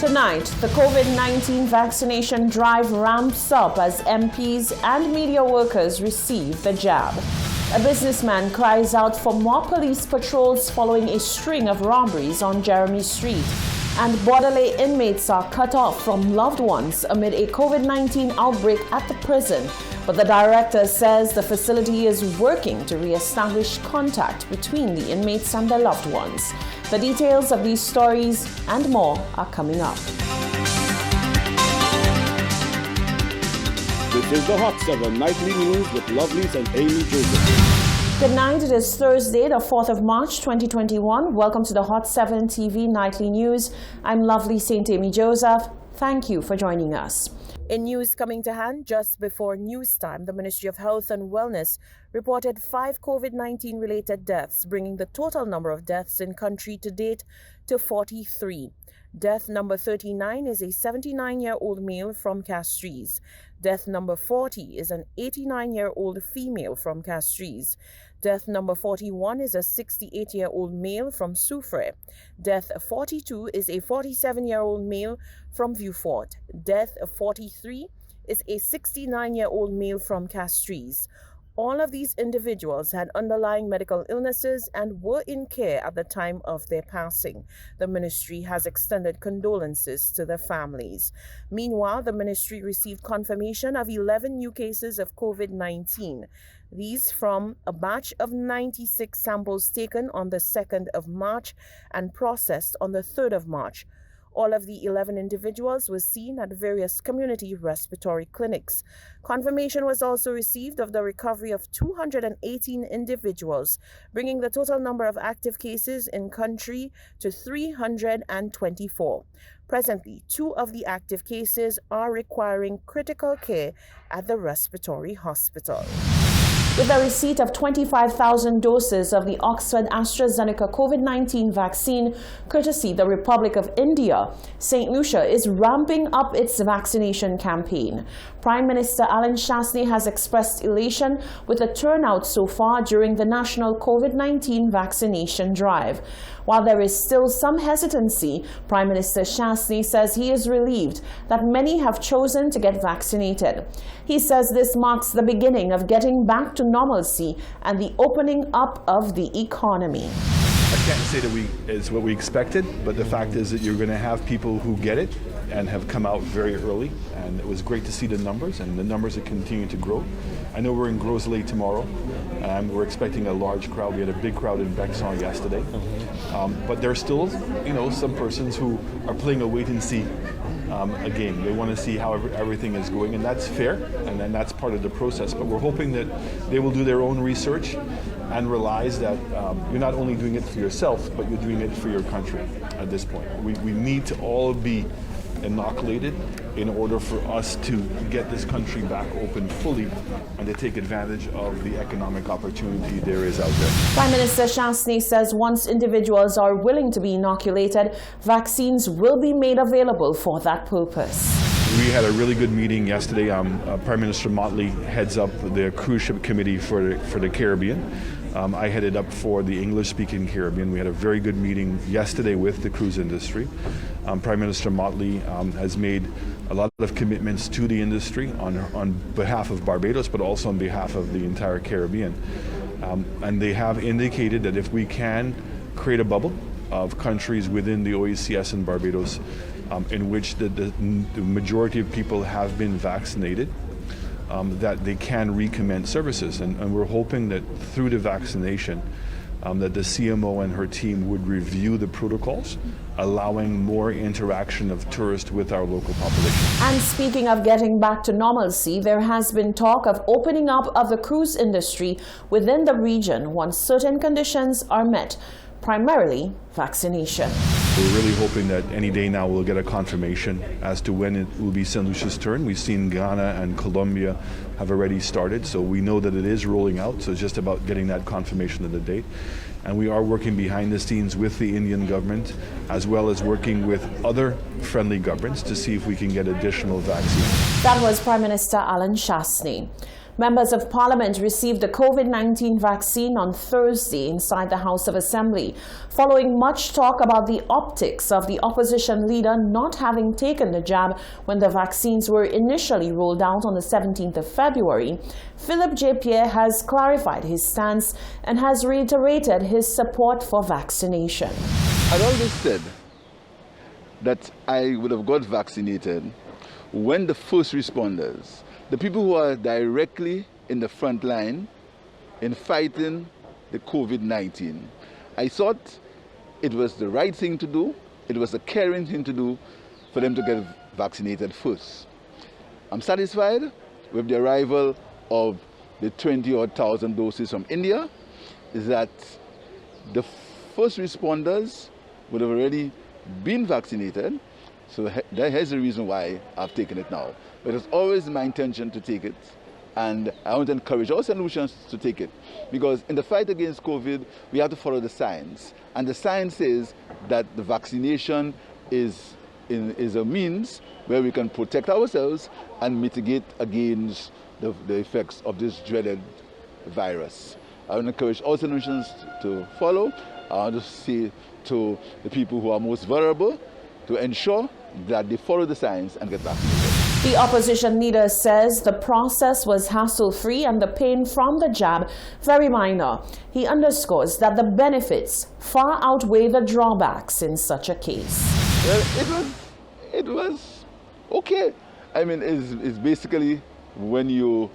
Tonight, the COVID-19 vaccination drive ramps up as MPs and media workers receive the jab. A businessman cries out for more police patrols following a string of robberies on Jeremy Street. And Bordelais inmates are cut off from loved ones amid a COVID-19 outbreak at the prison. But the director says the facility is working to re-establish contact between the inmates and their loved ones. The details of these stories and more are coming up. This is the Hot 7 Nightly News with Lovelies and Amy Joseph. Good night. It is Thursday, the 4th of March, 2021. Welcome to the Hot 7 TV Nightly News. I'm Lovely St. Amy Joseph. Thank you for joining us. In news coming to hand just before news time, the Ministry of Health and Wellness reported 5 COVID-19 related deaths, bringing the total number of deaths in country to date to 43. Death number 39 is a 79-year-old male from Castries. Death number 40 is an 89-year-old female from Castries. Death number 41 is a 68-year-old male from Soufrière. Death 42 is a 47-year-old male from Vieux-Fort. Death 43 is a 69-year-old male from Castries. All of these individuals had underlying medical illnesses and were in care at the time of their passing. The ministry has extended condolences to their families. Meanwhile, the ministry received confirmation of 11 new cases of COVID-19. These from a batch of 96 samples taken on the 2nd of March and processed on the 3rd of March. All of the 11 individuals were seen at various community respiratory clinics. Confirmation was also received of the recovery of 218 individuals, bringing the total number of active cases in country to 324. Presently, 2 of the active cases are requiring critical care at the respiratory hospital. With the receipt of 25,000 doses of the Oxford AstraZeneca COVID-19 vaccine, courtesy the Republic of India, St. Lucia is ramping up its vaccination campaign. Prime Minister Alan Chastanet has expressed elation with the turnout so far during the national COVID-19 vaccination drive. While there is still some hesitancy, Prime Minister Chastanet says he is relieved that many have chosen to get vaccinated. He says this marks the beginning of getting back to normalcy and the opening up of the economy. I can't say that it's what we expected, but the fact is that you're going to have people who get it and have come out very early, and it was great to see the numbers, and the numbers are continuing to grow. I know we're in Gros Islet tomorrow, and we're expecting a large crowd. We had a big crowd in Bexon yesterday, but there's still, some persons who are playing a wait-and-see a game. They want to see how everything is going, and that's fair, and then that's part of the process. But we're hoping that they will do their own research and realize that you're not only doing it for yourself, but you're doing it for your country at this point. We need to all be inoculated in order for us to get this country back open fully and to take advantage of the economic opportunity there is out there. Prime Minister Chastanet says once individuals are willing to be inoculated, vaccines will be made available for that purpose. We had a really good meeting yesterday. Prime Minister Motley heads up the cruise ship committee for the Caribbean. I headed up for the English-speaking Caribbean. We had a very good meeting yesterday with the cruise industry. Prime Minister Motley has made a lot of commitments to the industry on behalf of Barbados, but also on behalf of the entire Caribbean. And they have indicated that if we can create a bubble of countries within the OECS and Barbados in which the majority of people have been vaccinated, that they can recommence services. And we're hoping that through the vaccination, that the CMO and her team would review the protocols, allowing more interaction of tourists with our local population. And speaking of getting back to normalcy, there has been talk of opening up of the cruise industry within the region once certain conditions are met, primarily vaccination. We're really hoping that any day now we'll get a confirmation as to when it will be St. Lucia's turn. We've seen Ghana and Colombia have already started, so we know that it is rolling out, so it's just about getting that confirmation of the date. And we are working behind the scenes with the Indian government, as well as working with other friendly governments to see if we can get additional vaccines. That was Prime Minister Alan Chastanet. Members of Parliament received the COVID-19 vaccine on Thursday inside the House of Assembly, following much talk about the optics of the opposition leader not having taken the jab when the vaccines were initially rolled out on the 17th of February. Philip J. Pierre has clarified his stance and has reiterated his support for vaccination. I always said that I would have got vaccinated when the first responders, the people who are directly in the front line in fighting the COVID-19, I thought it was the right thing to do, it was a caring thing to do for them to get vaccinated first. I'm satisfied with the arrival of the 20-odd thousand doses from India, is that the first responders would have already been vaccinated, so that is the reason why I've taken it now. But it's always my intention to take it, and I want to encourage all St. Lucians to take it, because in the fight against COVID, we have to follow the science, and the science says that the vaccination is a means where we can protect ourselves and mitigate against the effects of this dreaded virus. I want to encourage all St. Lucians to follow. I want to say to the people who are most vulnerable to ensure that they follow the science and get vaccinated. The opposition leader says the process was hassle-free and the pain from the jab very minor. He underscores that the benefits far outweigh the drawbacks in such a case. Well, it was okay. I mean, it's basically when you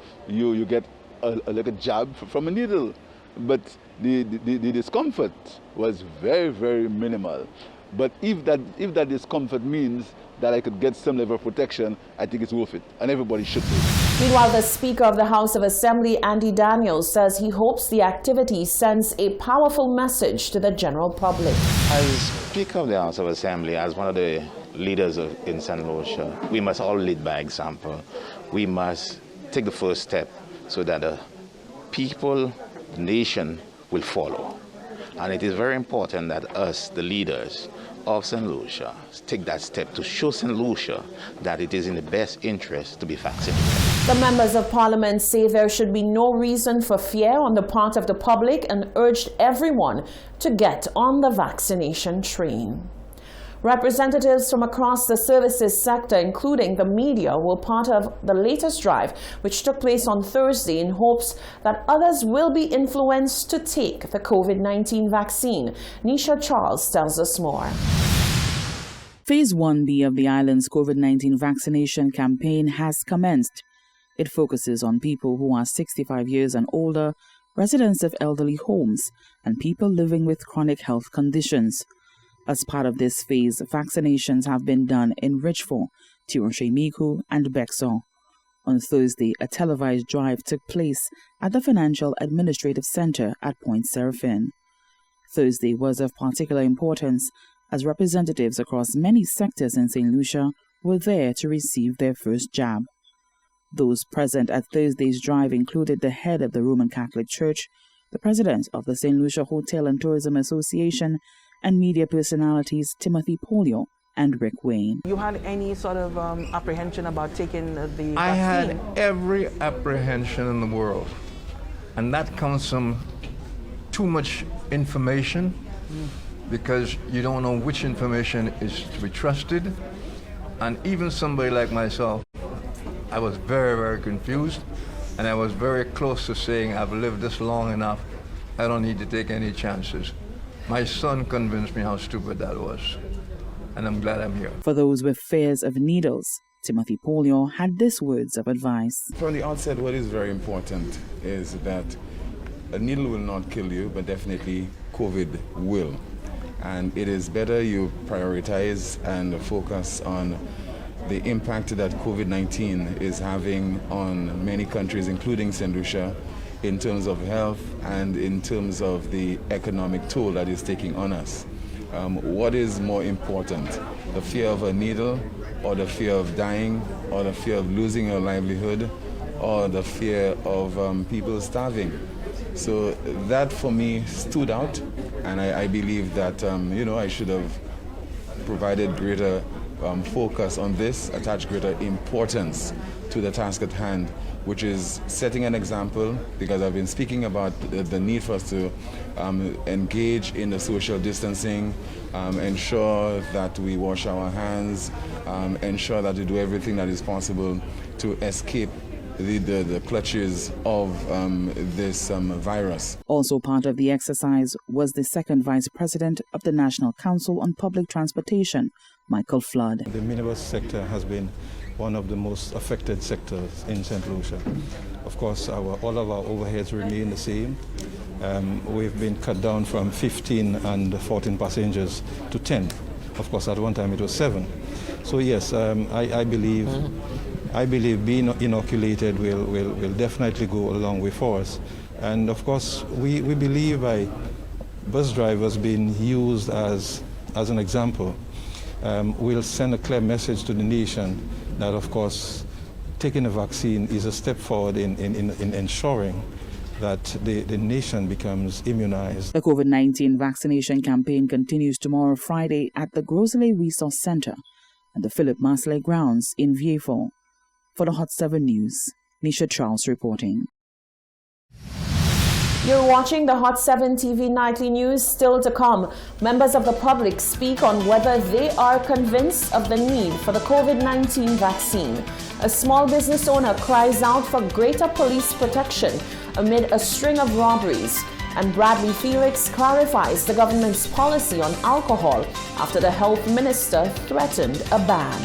get like a jab from a needle, but the discomfort was very, very minimal. But if that discomfort means that I could get some level of protection, I think it's worth it, and everybody should do it. Meanwhile, the Speaker of the House of Assembly, Andy Daniels, says he hopes the activity sends a powerful message to the general public. As Speaker of the House of Assembly, as one of the leaders in St. Lucia, we must all lead by example. We must take the first step so that the people, the nation, will follow. And it is very important that us, the leaders of St. Lucia, take that step to show St. Lucia that it is in the best interest to be vaccinated. The members of Parliament say there should be no reason for fear on the part of the public and urged everyone to get on the vaccination train. Representatives from across the services sector, including the media, were part of the latest drive, which took place on Thursday in hopes that others will be influenced to take the COVID-19 vaccine. Nisha Charles tells us more. Phase 1B of the island's COVID-19 vaccination campaign has commenced. It focuses on people who are 65 years and older, residents of elderly homes, and people living with chronic health conditions. As part of this phase, vaccinations have been done in Richford, Tirunshemiku, and Bexar. On Thursday, a televised drive took place at the Financial Administrative Center at Point Seraphin. Thursday was of particular importance as representatives across many sectors in St. Lucia were there to receive their first jab. Those present at Thursday's drive included the head of the Roman Catholic Church, the president of the St. Lucia Hotel and Tourism Association, and media personalities Timothy Polio and Rick Wayne. You had any sort of apprehension about taking the vaccine? I had every apprehension in the world, and that comes from too much information, because you don't know which information is to be trusted, and even somebody like myself, I was very, very confused, and I was very close to saying, I've lived this long enough, I don't need to take any chances. My son convinced me how stupid that was, and I'm glad I'm here. For those with fears of needles, Timothy Polio had this words of advice. From the outset, what is very important is that a needle will not kill you, but definitely COVID will. And it is better you prioritize and focus on the impact that COVID-19 is having on many countries, including St. Lucia, in terms of health and in terms of the economic toll that is taking on us. What is more important, the fear of a needle, or the fear of dying, or the fear of losing your livelihood, or the fear of people starving? So that for me stood out, and I believe that I should have provided greater focus on this, attach greater importance to the task at hand, which is setting an example, because I've been speaking about the need for us to engage in the social distancing, ensure that we wash our hands, ensure that we do everything that is possible to escape the clutches of this virus. Also part of the exercise was the second Vice President of the National Council on Public Transportation, Michael Flood. The minibus sector has been one of the most affected sectors in St. Lucia. Of course, all of our overheads remain the same. We've been cut down from 15 and 14 passengers to 10. Of course, at one time it was 7. So yes, I believe being inoculated will definitely go a long way for us. And of course, we believe by bus drivers being used as an example, will send a clear message to the nation that, of course, taking a vaccine is a step forward in ensuring that the nation becomes immunized. The COVID-19 vaccination campaign continues tomorrow, Friday, at the Grosley Resource Center and the Philip Masley grounds in Vieux-Fort. For the Hot 7 News, Nisha Charles reporting. You're watching the Hot 7 TV Nightly News. Still to come, members of the public speak on whether they are convinced of the need for the COVID-19 vaccine. A small business owner cries out for greater police protection amid a string of robberies. And Bradley Felix clarifies the government's policy on alcohol after the health minister threatened a ban.